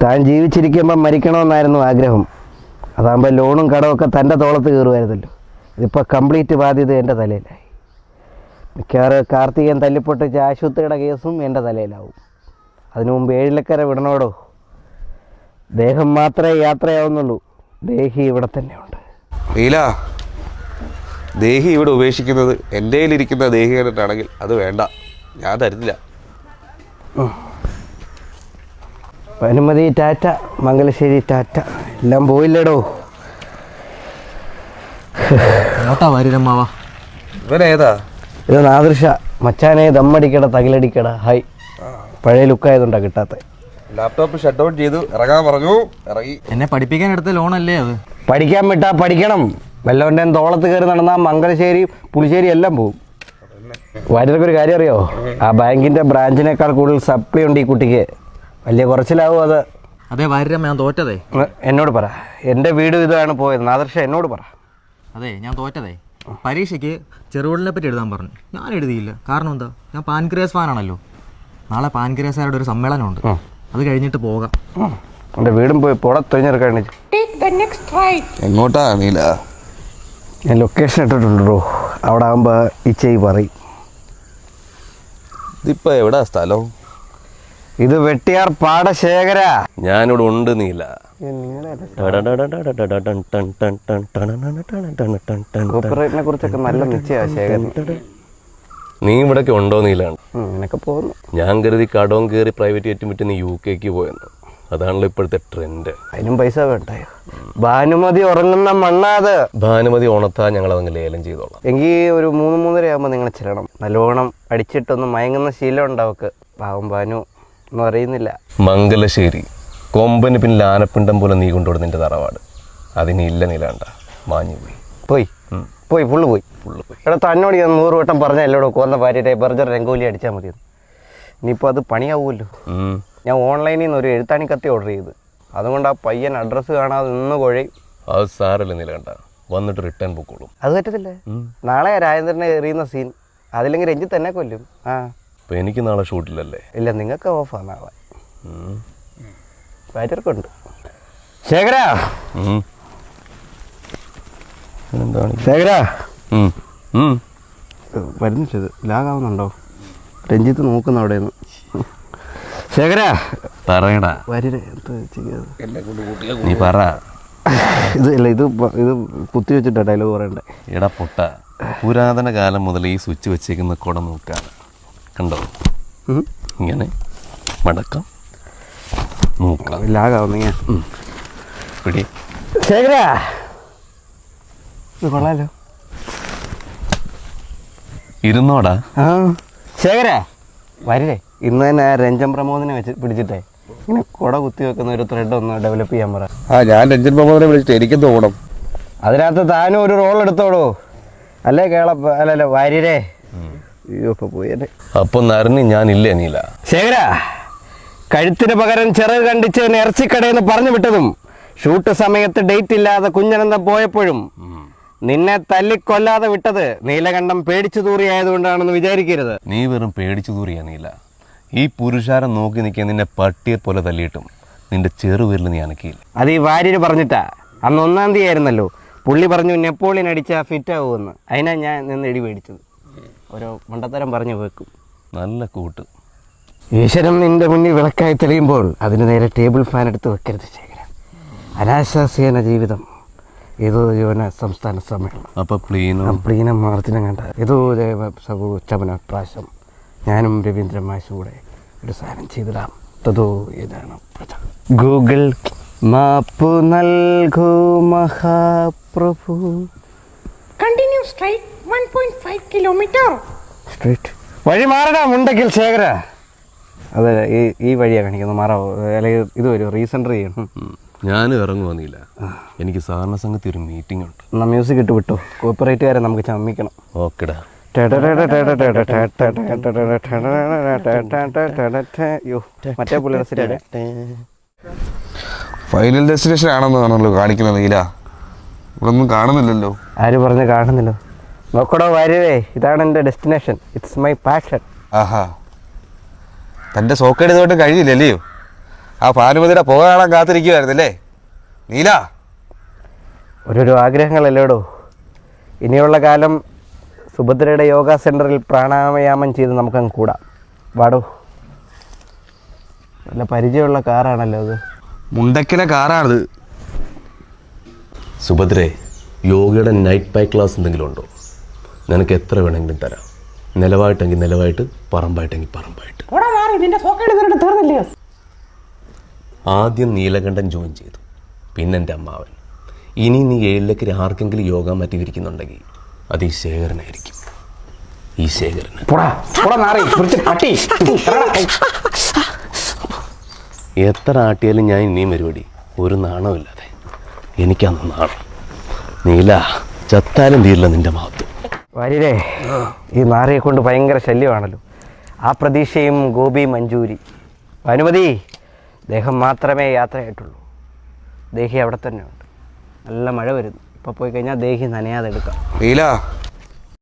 താൻ ജീവിച്ചിരിക്കുമ്പോൾ മരിക്കണമെന്നായിരുന്നു ആഗ്രഹം. അതാകുമ്പോൾ ലോണും കടമൊക്കെ തൻ്റെ തോളത്ത് കയറുമായിരുന്നല്ലോ. ഇതിപ്പോൾ കംപ്ലീറ്റ് ബാധ്യത എൻ്റെ തലയിലായി. മിക്കവാറും കാർത്തികൻ തല്ലിപ്പൊട്ടിച്ച ആശുപത്രിയുടെ കേസും എൻ്റെ തലയിലാവും. അതിനു മുമ്പ് ഏഴിലക്കര വിടണോടോ. ദേഹം മാത്രമേ യാത്രയാവുന്നുള്ളൂ, ദേഹി ഇവിടെ തന്നെയുണ്ട്. നീല, ദേഹി ഇവിടെ ഉപേക്ഷിക്കുന്നത് എൻ്റെ കയ്യിലിരിക്കുന്ന ദേഹി കണ്ടിട്ടാണെങ്കിൽ അത് വേണ്ട, ഞാൻ തരുന്നില്ല. അനുമതി ടാറ്റ, മംഗലശ്ശേരി ടാറ്റ, എല്ലാം പോയില്ലടോ. ഇവനേതാ? ഇത് നാദൃശ മച്ചാനെ, ദമ്മടിക്കട തകിലടിക്കട. ഹായ്, പഴയ ലുക്കായതുകൊണ്ടാണ് കിട്ടാത്ത. ലാപ്ടോപ്പ് ഷട്ട് ഡൗൺ ചെയ്തു ഇറങ്ങാൻ പറഞ്ഞു, ഇറങ്ങി. എന്നെ പഠിപ്പിക്കാൻ എടുത്ത ലോണല്ലേ അത്? പഠിക്കാൻ വിട്ടാ പഠിക്കണം. വല്ലവൻ്റെ തോളത്ത് കയറി നടന്നാൽ മംഗലശ്ശേരി പുളിശ്ശേരി എല്ലാം പോകും. വാര്യർക്ക് ഒരു കാര്യം അറിയോ? ആ ബാങ്കിൻ്റെ ബ്രാഞ്ചിനേക്കാൾ കൂടുതൽ സപ്ലി ഉണ്ട് ഈ കുട്ടിക്ക്. വലിയ കുറച്ചിലാവും അത്. അതെ വാര്യമ്മ, ഞാൻ തോറ്റതേ. എന്നോട് പറ, എൻ്റെ വീട് ഇതാണ് പോയത്. നാദർശ എന്നോട് പറ. അതെ, ഞാൻ തോറ്റതേ. പരീക്ഷയ്ക്ക് ചെറുകോളിനെ പറ്റി എഴുതാൻ പറഞ്ഞു, ഞാൻ എഴുതിയില്ല. കാരണം എന്താ? ഞാൻ പാൻക്രിയാസ് ഫാനാണല്ലോ. നാളെ പാൻക്രിയാസുകാരുടെ ഒരു സമ്മേളനമുണ്ട്, അത് കഴിഞ്ഞിട്ട് പോകാം. എൻ്റെ വീടും പോയി പുറത്തൊഴിഞ്ഞെടുക്കാൻ. എങ്ങോട്ടാ നീല? ഞാൻ ലൊക്കേഷൻ ഇട്ടിട്ടുണ്ടോ, അവിടെ ആകുമ്പോൾ ഇച്ചയി പറയും. ഇതിപ്പോൾ എവിടാ സ്ഥലം? ഇത് വെട്ടിയാർ പാടശേഖര. ഞാനിവിടെ ഉണ്ട് നീല. കോപ്പറേറ്റിനെ കുറിച്ചൊക്കെ നല്ല നിശ്ചയമാണ് ശേഖരൻ. നീ ഇവിടൊക്കെ ഉണ്ടോ നീലാണ്? നിനക്ക് പോകുന്നു. ഞാൻ കരുതി കടവും കയറി പ്രൈവറ്റ് ജെറ്റും വിട്ട് നീ UK പോയെന്ന്. അതാണല്ലോ ഇപ്പോഴത്തെ ട്രെൻഡ്. അതിനും പൈസ വേണ്ടായോ? ഭാനുമതി ഉറങ്ങുന്ന മണ്ണാത്. ഭാനുമതി ഉണത്താ ഞങ്ങളതങ്ങ് ലേലം ചെയ്തോളാം. എങ്കിൽ ഒരു 3-3:30 ആകുമ്പോൾ നിങ്ങൾ ചെല്ലണം. നല്ലോണം അടിച്ചിട്ടൊന്ന് മയങ്ങുന്ന ശീലം ഉണ്ടാവക്ക്. പാവം ഭാനു ഒന്നും അറിയുന്നില്ല. മംഗലശ്ശേരി കൊമ്പന് പിന്നിൽ ആനപ്പിണ്ടം പോലെ നീ കൊണ്ടുപോയി നിന്റെ തറവാട്. അതിനില്ല നീലാണ്ട, മാഞ്ഞു പോയി. പോയി ഫുള്ള് പോയി. എടാ, തന്നോട് ഞാൻ 100 വട്ടം പറഞ്ഞ എല്ലോടോ കോന്ന ഭാര്യയുടെ ബർജർ രംഗോലി അടിച്ചാൽ മതി. ഇനിയിപ്പോൾ അത് പണിയാവുമല്ലോ. ഞാൻ ഓൺലൈനിൽ നിന്ന് ഒരു എഴുത്താണി കത്തി ഓർഡർ ചെയ്ത്, അതുകൊണ്ട് ആ പയ്യൻ അഡ്രസ്സ് കാണാതെ നിന്ന് കുഴയും. അത് സാരല്ല നീലാണ്ട, വന്നിട്ട് റിട്ടേൺ പൊക്കോളും. അത് പറ്റത്തില്ല. നാളെ രാജേന്ദ്രനെ എറിയുന്ന സീൻ, അതില്ലെങ്കിൽ രഞ്ജിത്ത് തന്നെ കൊല്ലും. അപ്പോൾ എനിക്ക് നാളെ ഷൂട്ടില്ലല്ലേ? ഇല്ല, നിങ്ങൾക്ക് ഓഫാണ് നാളെ. ഭാര്യർക്കുണ്ട്. ശേഖര, ശേഖര വരുന്നിട്ടത് ലാഗാവുന്നുണ്ടോ? രഞ്ജിത്ത് നോക്കുന്ന അവിടെ നിന്ന്. ശേഖര പറയടാ. നീ പറ. ഇത് കുത്തി വെച്ചിട്ടാ ഡയലോഗ് പറയണ്ടേ? എടാ പൊട്ട, പുരാതന കാലം മുതൽ ഈ സ്വിച്ച് വെച്ചേക്കുന്ന കുട നോക്കാണ്. കണ്ടോ? ഇങ്ങനെ മടക്കം നോക്കാം. ലാഗാവുന്ന പിടി. ശേഖര, ഇത് കൊള്ളാലോ. ഇരുന്നോടാ. ശേഖര വരില്ലേ? ഇന്ന് തന്നെ രഞ്ജൻ പ്രമോദിനെ വെച്ച് പിടിച്ചിട്ടേ ഇങ്ങനെ കുട കുത്തി വെക്കുന്ന ഒരു ത്രെഡ് ഒന്ന് ഡെവലപ്പ് ചെയ്യാൻ പറ. ഞാൻ രഞ്ജൻ പ്രമോദിനെ വിളിച്ചിട്ട് എനിക്കും തോന്നും. അതിനകത്ത് താനും ഒരു റോൾ എടുത്തോളൂ. അല്ലേ അല്ലല്ലോ വാര്യരെ. ഇപ്പൊ പോയല്ലേ. അപ്പൊ നരഞ്ഞ് ഞാനില്ലേ നീല? ശേഖര, കഴുത്തിന് പകരം ചിറക് കണ്ടിച്ച് ഇറച്ചിക്കടയെന്ന് പറഞ്ഞു വിട്ടതും ഷൂട്ട് സമയത്ത് ഡേറ്റ് ഇല്ലാതെ കുഞ്ഞനന്തം പോയപ്പോഴും നിന്നെ തല്ലിക്കൊല്ലാതെ വിട്ടത് നീലകണ്ഠം പേടിച്ചു തൂറിയായതുകൊണ്ടാണെന്ന് വിചാരിക്കരുത്. നീ വെറും പേടിച്ചു തൂറിയാ നീല. ഈ പുരുഷാരം നോക്കി നിൽക്കാൻ നിന്നെ പട്ടിയെ പോലെ തല്ലിയിട്ടും നിന്റെ ചെറുവിരൽ നീ അനക്കിയില്ല. അത് ഈ വാര്യര് പറഞ്ഞിട്ടാ. അന്ന് 1-ാം തീയതി ആയിരുന്നല്ലോ. പുള്ളി പറഞ്ഞു നെപ്പോളിയൻ അടിച്ചാൽ ഫിറ്റ് ആവുമെന്ന്. അതിനാ ഞാൻ നിന്ന് ഇടി മേടിച്ചത്. ഓരോ മണ്ടത്തരം പറഞ്ഞു വെക്കും. നല്ല കൂട്ട്. ഈശ്വരൻ നിന്റെ മുന്നിൽ വിളക്കായി തെളിയുമ്പോൾ അതിന് നേരെ ടേബിൾ ഫാൻ എടുത്ത് വെക്കരുത് ശേഖര. അനാശാസ്യേന ജീവിതം ഏതോ ജീവന സംസ്ഥാന സമ്മേളനം. അപ്പൊ പ്ലീനം മാർത്തിനം കണ്ട ഏതോ ചമന പ്രാശം ഞാനും രവീന്ദ്രൻ മാഷും കൂടെ ഒരു സാധനം ചെയ്തിടാം. തതോ ഏതാണ് ഗൂഗിൾ മാപ്പ് നൽകൂ മഹാപ്രഭു. Continue straight 1.5 kilometre. സ്ട്രൈറ്റ് വഴി മാറടാ മുണ്ടക്കിൽ ശേഖര. അതെ, ഈ വഴിയാണ് കാണിക്കുന്നത്. മാറാവോ? അല്ലെങ്കിൽ ഇത് വരും റീസെൻറ്റർ ചെയ്യണം. ഞാനും ഇറങ്ങി വന്നില്ല. എനിക്ക് സഹകരണ സംഘത്തിൽ ഒരു മീറ്റിംഗ് ഉണ്ട്. എന്നാൽ മ്യൂസിക് ഇട്ട് വിട്ടോ. കോപ്പറേറ്റുകാരെ നമുക്ക് ചമ്മിക്കണം. ഓക്കെടാ. മറ്റേ പുള്ളിയുടെ ഫൈനൽ ഡെസ്റ്റിനേഷൻ ആണെന്നാണല്ലോ കാണിക്കുന്നത്. നീല ഇവിടെ ഒന്നും കാണുന്നില്ലല്ലോ. ആര് പറഞ്ഞ് കാണുന്നില്ലോ? നോക്കടോ വാര്യരേ, ഇതാണ് എൻ്റെ ഡെസ്റ്റിനേഷൻ. It's my passion. ആഹാ, തൻ്റെ സോക്കേട് ഇതുമായിട്ട് കഴിയില്ലല്ലയോ? ആ ഭാനുമതിയുടെ പുക കാണാൻ കാത്തിരിക്കുമായിരുന്നല്ലേ നീല? ഓരോരോ ആഗ്രഹങ്ങളല്ലേടോ. ഇനിയുള്ള കാലം സുഭദ്രയുടെ യോഗ സെൻറ്ററിൽ പ്രാണായാമം ചെയ്ത് നമുക്കങ്ങ് കൂടാം. വാടോ. നല്ല പരിചയമുള്ള കാറാണല്ലോ അത്. മുണ്ടക്കിലെ കാറാണിത്. സുഭദ്രേ, യോഗയുടെ നൈറ്റ് ബൈക്ക് ക്ലാസ് എന്തെങ്കിലും ഉണ്ടോ? നിനക്ക് എത്ര വേണമെങ്കിലും തരാം. നിലവായിട്ടെങ്കിൽ നിലവായിട്ട്, പറമ്പായിട്ടെങ്കിൽ പറമ്പായിട്ട്. ഓടാ മാറി, നിന്റെ സോക്കേട് ഇവരുടെ തീർന്നില്ലയോ? ആദ്യം നീലകണ്ഠൻ ജോയിൻ ചെയ്തു, പിന്നെ എൻ്റെ അമ്മാവൻ. ഇനി നീ 7 ലക്കരി ആർക്കെങ്കിലും യോഗ മാറ്റി വിരിക്കുന്നുണ്ടെങ്കിൽ അത് ഈ ശേഖരനായിരിക്കും. ഈ ശേഖരന്. എത്ര ആട്ടിയാലും ഞാൻ ഇനിയും പരിപാടി ഒരു നാണമില്ലാതെ. എനിക്കന്ന് നാണം. നീല, ചത്താലും തീരില്ല നിന്റെ മഹത്വം. വാര്യരെ, ഈ നാറിയെ കൊണ്ട് ഭയങ്കര ശല്യമാണല്ലോ. ആ പ്രതീക്ഷയും ഗോപി മഞ്ചൂരി. ഭാനുമതി, ദേഹം മാത്രമേ യാത്രയായിട്ടുള്ളൂ. ദേഹി അവിടെ തന്നെ ഉണ്ട്. നല്ല മഴ വരുന്നു. ഇപ്പോൾ പോയി കഴിഞ്ഞാൽ ദേഹി നനയാതെ എടുക്കാം. നീല,